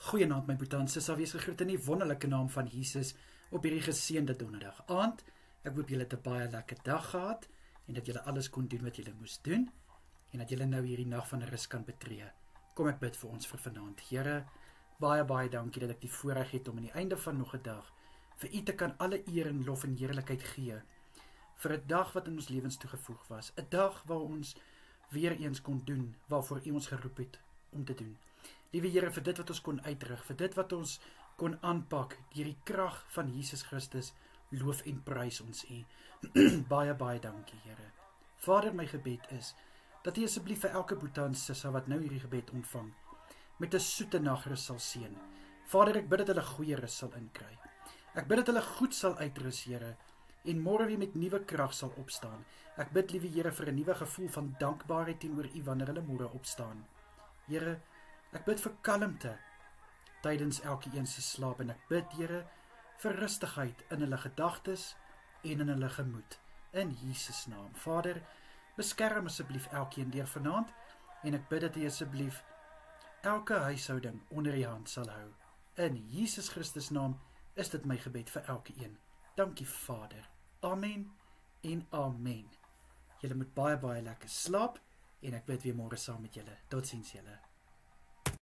Goeienaand my boetie en sissa, wees gegroet in die wonderlike naam van Jesus op hierdie geseënde donderdag aand. Ek hoop julle het 'n baie lekker dag gehad en dat julle alles kon doen wat julle moes doen en dat julle nou hierdie nag van rus kan betree. Kom ek bid vir ons vir vanaand. Here, baie dankie dat ek die voorreg het om aan die einde van nog 'n dag vir U te kan alle eer en lof en heerlikheid gee. Vir 'n dag wat in ons lewens toegevoeg was, 'n dag waar ons weer eens kon doen waarvoor U ons geroep het om te doen. Liewe Here, vir dit wat ons kon uitrig, vir dit wat ons kon aanpak, deur die krag van Jesus Christus, loof en prys ons U. baie dankie, Here. Vader, my gebed is, dat U asseblief vir elke boetie en sissa wat nou hierdie gebed ontvang, met 'n soete nagrus sal seën. Vader, ek bid dat hulle goeie rus sal inkry. Ek bid dat hulle goed sal uitrus, Here, en môre weer met nuwe krag sal opstaan. Ek bid, liewe Here, vir 'n nuwe gevoel van dankbaarheid teenoor U wanneer hulle môre opstaan. Here, ek bid vir kalmte tydens elkeen se slaap en ek bid, Here, vir rustigheid in hulle gedagtes en in hulle gemoed. In Jesus naam. Vader, beskerm asseblief elkeen deur vanaand en ek bid dat U asseblief elke huishouding onder U hand sal hou. In Jesus Christus naam is dit my gebed vir elkeen. Dankie Vader. Amen en amen. Julle moet baie lekker slaap en ek bid weer môre saam met julle. Totsiens julle.